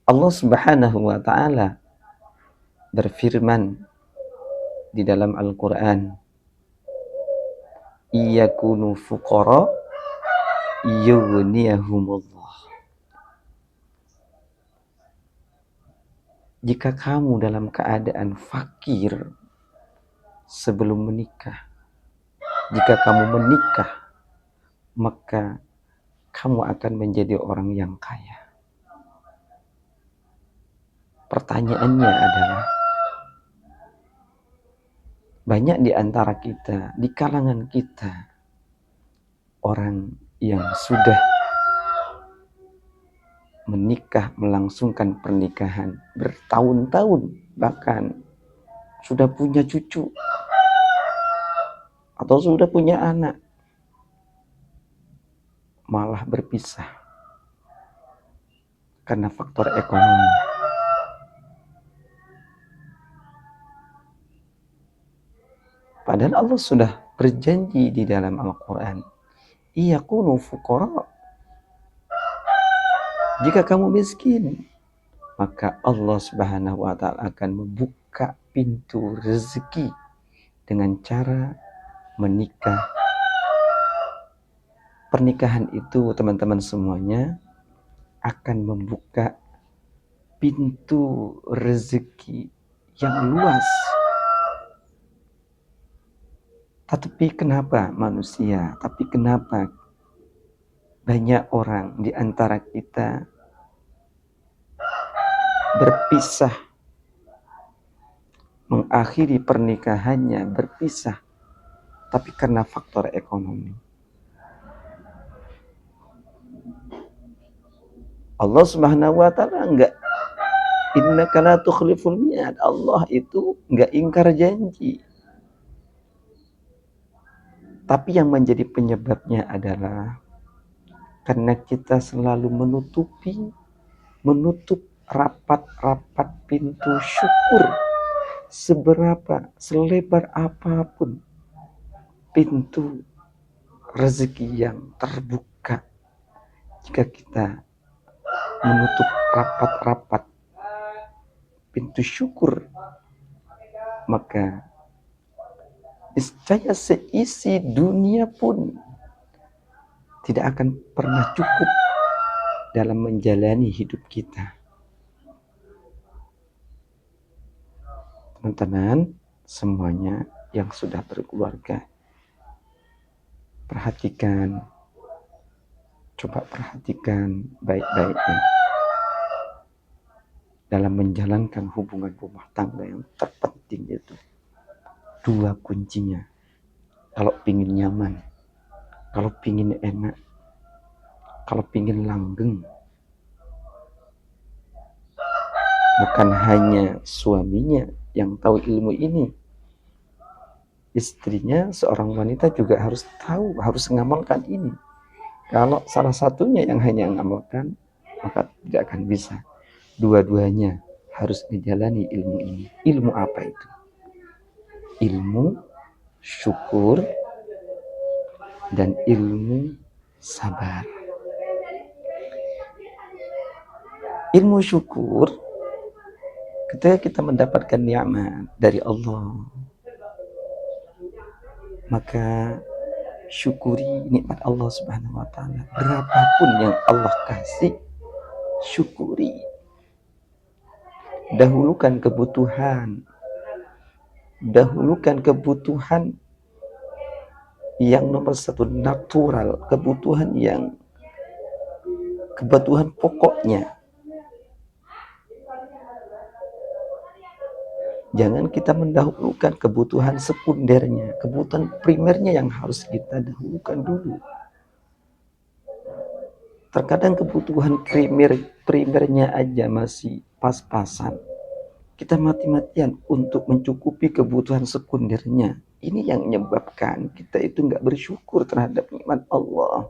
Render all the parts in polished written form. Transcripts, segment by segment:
Allah Subhanahu wa taala berfirman di dalam Al-Qur'an, "Iyakunu fuqara yughniyahumullah." Jika kamu dalam keadaan fakir sebelum menikah, jika kamu menikah, maka kamu akan menjadi orang yang kaya. Pertanyaannya adalah, banyak di antara kita, di kalangan kita, orang yang sudah menikah, melangsungkan pernikahan bertahun-tahun, bahkan sudah punya cucu atau sudah punya anak, malah berpisah karena faktor ekonomi. Padahal Allah sudah berjanji di dalam Al-Quran, iyakunu fuqara. Jika kamu miskin, maka Allah Subhanahu wa taala akan membuka pintu rezeki dengan cara menikah. Pernikahan itu, teman-teman semuanya, akan membuka pintu rezeki yang luas. Tapi kenapa manusia? Tapi kenapa banyak orang di antara kita berpisah, mengakhiri pernikahannya berpisah, tapi karena faktor ekonomi. Allah Subhanahu wa taala enggak, innaka la tukhliful mi'ad. Allah itu enggak ingkar janji. Tapi yang menjadi penyebabnya adalah karena kita selalu menutup rapat-rapat pintu syukur. Selebar apapun pintu rezeki yang terbuka, jika kita menutup rapat-rapat pintu syukur, maka niscaya seisi dunia pun tidak akan pernah cukup dalam menjalani hidup kita. Teman-teman semuanya yang sudah berkeluarga, coba perhatikan baik-baiknya dalam menjalankan hubungan rumah tangga. Yang terpenting itu dua kuncinya. Kalau pingin nyaman, kalau pingin enak, kalau pingin langgeng, bukan hanya suaminya yang tahu ilmu ini, istrinya, seorang wanita juga harus tahu, harus mengamalkan ini. Kalau salah satunya yang hanya mengamalkan, maka tidak akan bisa. Dua-duanya harus menjalani ilmu ini. Ilmu apa itu? Ilmu syukur dan ilmu sabar. Ilmu syukur, ketika kita mendapatkan nikmat dari Allah, maka syukuri nikmat Allah Subhanahu wa taala. Berapapun yang Allah kasih, syukuri. Dahulukan kebutuhan yang nomor satu, natural, kebutuhan pokoknya. Jangan kita mendahulukan kebutuhan sekundernya, kebutuhan primernya yang harus kita dahulukan dulu. Terkadang kebutuhan primernya aja masih pas-pasan, kita mati-matian untuk mencukupi kebutuhan sekundernya. Ini yang menyebabkan kita itu nggak bersyukur terhadap nikmat Allah.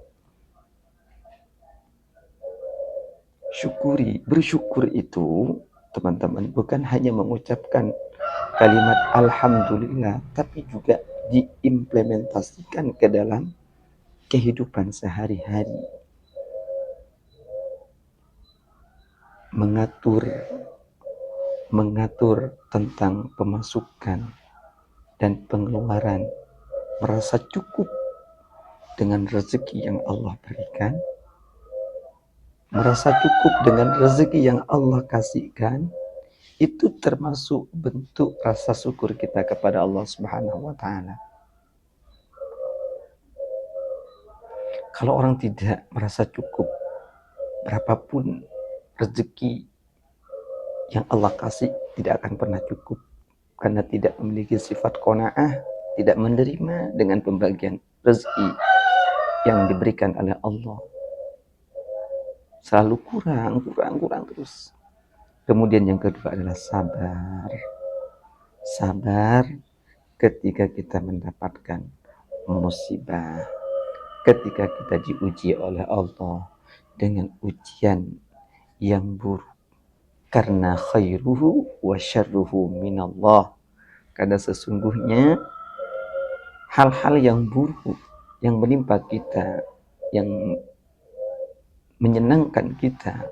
Bersyukur itu, teman-teman, bukan hanya mengucapkan kalimat alhamdulillah, tapi juga diimplementasikan ke dalam kehidupan sehari-hari. mengatur tentang pemasukan dan pengeluaran, merasa cukup dengan rezeki yang Allah berikan, merasa cukup dengan rezeki yang Allah kasihkan, itu termasuk bentuk rasa syukur kita kepada Allah Subhanahu wa taala. Kalau orang tidak merasa cukup, berapapun rezeki yang Allah kasih tidak akan pernah cukup, karena tidak memiliki sifat qanaah, tidak menerima dengan pembagian rezeki yang diberikan oleh Allah. Selalu kurang terus. Kemudian yang kedua adalah sabar. Sabar ketika kita mendapatkan musibah, ketika kita diuji oleh Allah dengan ujian yang buruk. Karena khairuhu wa syarruhu minallah. Karena sesungguhnya hal-hal yang buruk yang menimpa kita, yang menyenangkan kita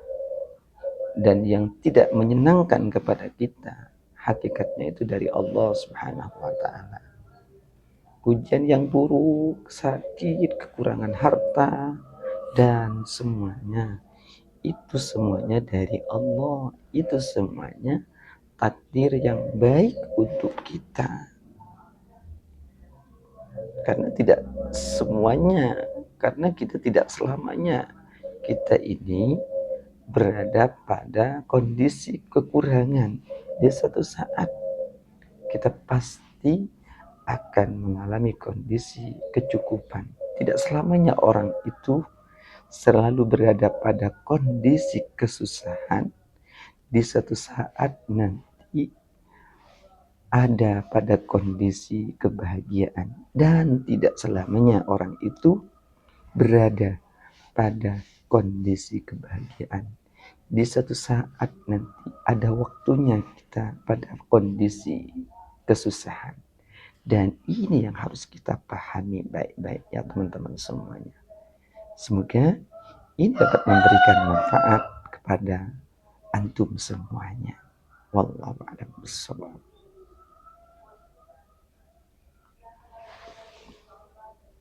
dan yang tidak menyenangkan kepada kita, hakikatnya itu dari Allah Subhanahu wa taala. Ujian yang buruk, sakit, kekurangan harta, dan semuanya itu semuanya dari Allah. Itu semuanya takdir yang baik untuk kita. Karena tidak semuanya, karena kita tidak selamanya kita ini berada pada kondisi kekurangan. Di suatu saat kita pasti akan mengalami kondisi kecukupan. Tidak selamanya orang itu selalu berada pada kondisi kesusahan. Di suatu saat nanti ada pada kondisi kebahagiaan, dan tidak selamanya orang itu berada pada kondisi kebahagiaan. Di suatu saat nanti ada waktunya kita pada kondisi kesusahan, dan ini yang harus kita pahami baik-baik ya teman-teman semuanya. Semoga ini dapat memberikan manfaat kepada antum semuanya. Wallahu a'lam bishawab.